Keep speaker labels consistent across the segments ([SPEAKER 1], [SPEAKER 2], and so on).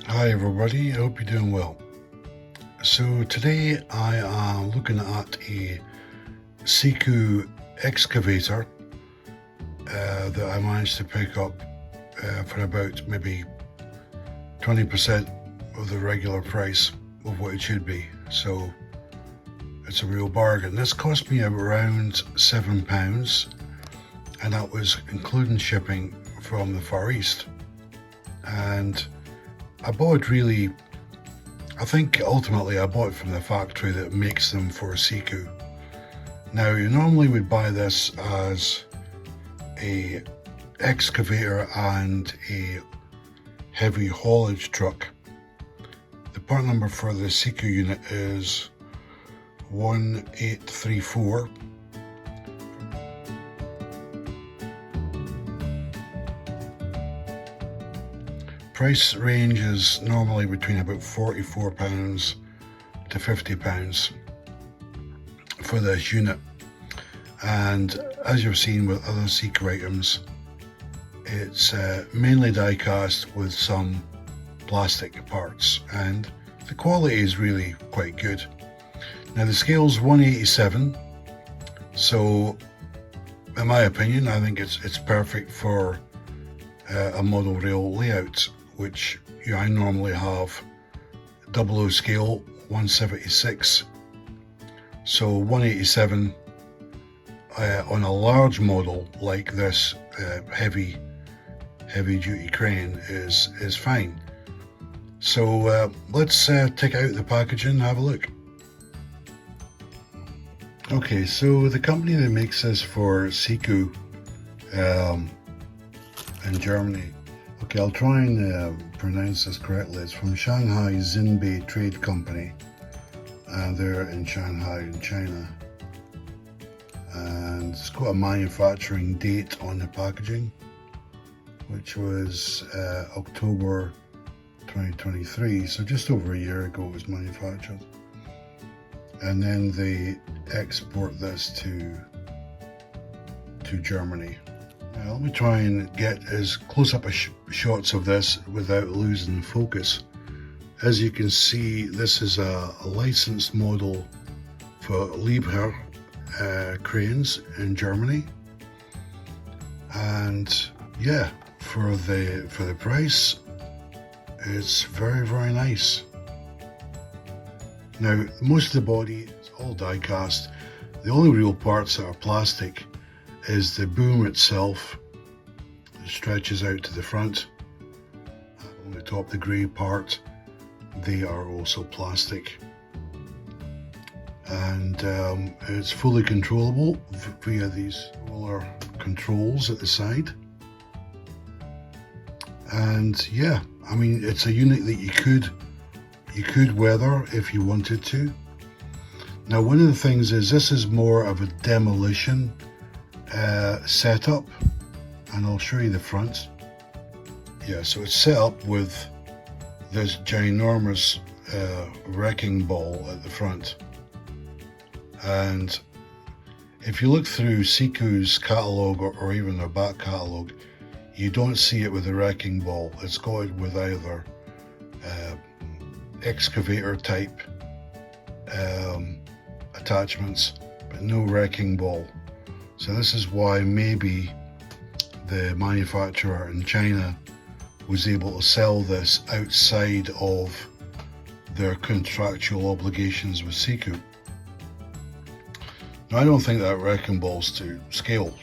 [SPEAKER 1] Hi everybody, I hope you're doing well. So today I am looking at a SIKU excavator that I managed to pick up for about maybe 20% of the regular price of what it should be. So it's a real bargain. This cost me around £7, and that was including shipping from the Far East. And I bought I think ultimately I bought from the factory that makes them for SIKU. Now you normally would buy this as a excavator and a heavy haulage truck. The part number for the SIKU unit is 1834. Price range is normally between about £44 to £50 for this unit, and as you've seen with other SIKU items, it's mainly die cast with some plastic parts, and the quality is really quite good. Now the scale's 1/87, so in my opinion I think it's perfect for a model rail layout, which I normally have 00 scale 1/76. So 1/87 on a large model like this heavy duty crane is fine. So let's take out the packaging and have a look. Okay, so the company that makes this for SIKU in Germany. Okay, I'll try and pronounce this correctly. It's from Shanghai Xinbei Trade Company, and they're in Shanghai in China. And it's got a manufacturing date on the packaging, which was October 2023, so just over a year ago it was manufactured. And then they export this to Germany. Now let me try and get as close up shots of this without losing focus. As you can see, this is a licensed model for Liebherr cranes in Germany, and yeah, for the price, it's very nice. Now most of the body is all die cast. The only real parts that are plastic is the boom itself. It stretches out to the front. On the top, the grey part, they are also plastic, and it's fully controllable via these roller controls at the side. And yeah, I mean, it's a unit that you could weather if you wanted to. Now one of the things is this is more of a demolition setup, and I'll show you the front. Yeah, so it's set up with this ginormous wrecking ball at the front, and if you look through SIKU's catalogue or even their back catalogue, you don't see it with the wrecking ball. It's got it with either excavator type attachments, but no wrecking ball. So this is why maybe the manufacturer in China was able to sell this outside of their contractual obligations with SIKU. Now I don't think that wrecking ball's to scale,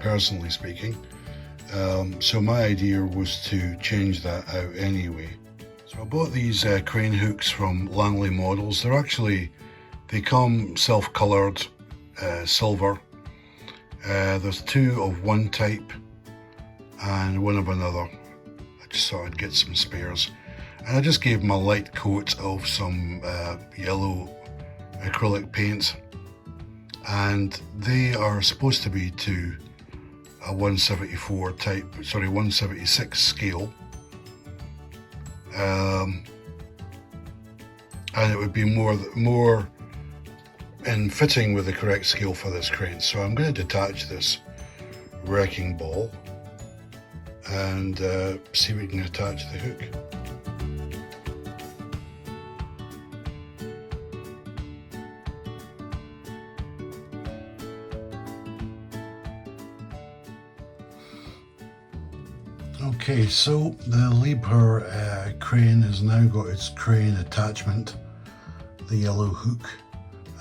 [SPEAKER 1] personally speaking. So my idea was to change that out anyway. So I bought these crane hooks from Langley Models. They come self-coloured silver. There's two of one type and one of another. I just thought I'd get some spares, and I just gave them a light coat of some yellow acrylic paint, and they are supposed to be to a 176 scale, and it would be more in fitting with the correct scale for this crane. So I'm going to detach this wrecking ball and see if we can attach the hook. Okay, so the Liebherr crane has now got its crane attachment, the yellow hook,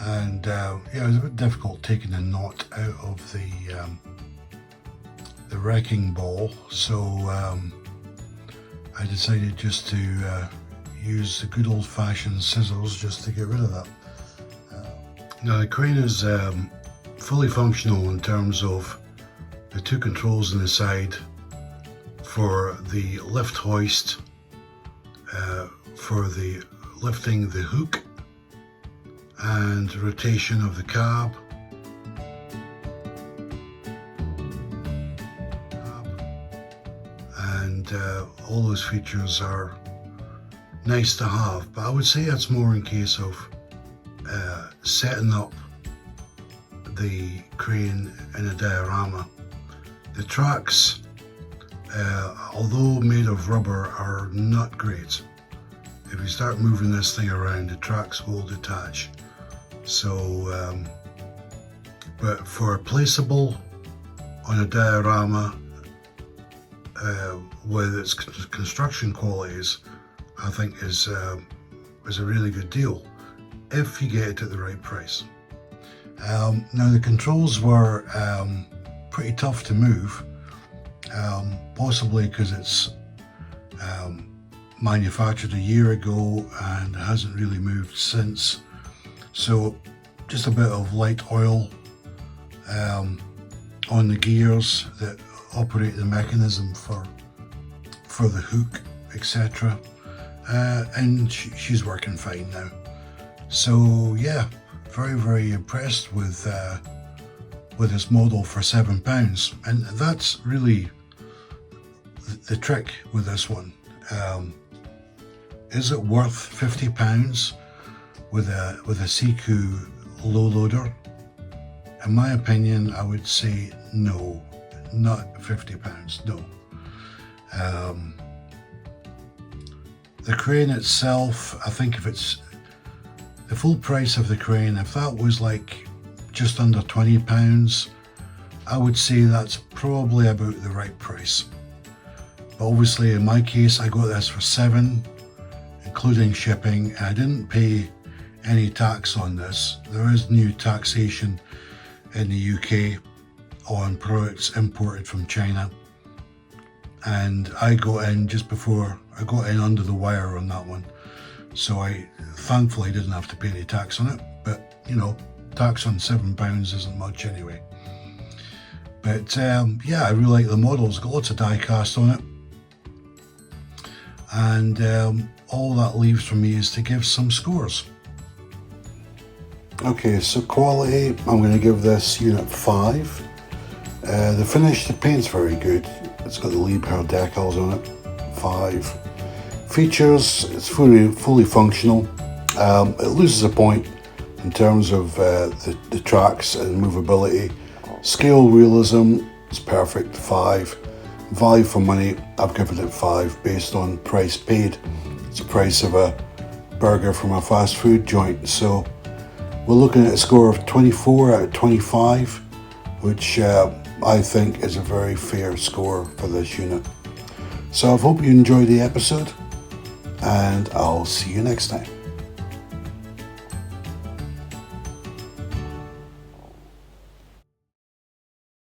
[SPEAKER 1] and yeah, it was a bit difficult taking the knot out of the wrecking ball, so I decided just to use the good old-fashioned scissors just to get rid of that. Now the crane is fully functional in terms of the two controls on the side for the lift hoist, for the lifting the hook and rotation of the cab, and all those features are nice to have, but I would say it's more in case of setting up the crane in a diorama. The tracks, although made of rubber, are not great. If you start moving this thing around, the tracks will detach. So, but for placeable on a diorama with its construction qualities, I think is a really good deal if you get it at the right price. Now the controls were pretty tough to move, possibly because it's manufactured a year ago and hasn't really moved since. So just a bit of light oil on the gears that operate the mechanism for the hook, etc. And she's working fine now. So yeah, very impressed with this model for £7, and that's really the trick with this one. Is it worth £50 with a SIKU low loader? In my opinion, I would say no, not £50, no. The crane itself, I think if it's the full price of the crane, if that was like just under £20, I would say that's probably about the right price. But obviously in my case, I got this for £7, including shipping. I didn't pay any tax on this. There is new taxation in the UK on products imported from China, and I got in just before, I got in under the wire on that one. So I thankfully didn't have to pay any tax on it, but you know, tax on £7 isn't much anyway. But yeah, I really like the model. It's got lots of die cast on it, and all that leaves for me is to give some scores. Okay, so quality, I'm going to give this unit 5. The finish, the paint's very good. It's got the Liebherr decals on it, 5. Features, it's fully functional. It loses a point in terms of the tracks and movability. Scale realism is perfect, 5. Value for money, I've given it 5 based on price paid. It's the price of a burger from a fast food joint. So we're looking at a score of 24 out of 25, which I think is a very fair score for this unit. So I hope you enjoyed the episode, and I'll see you next time.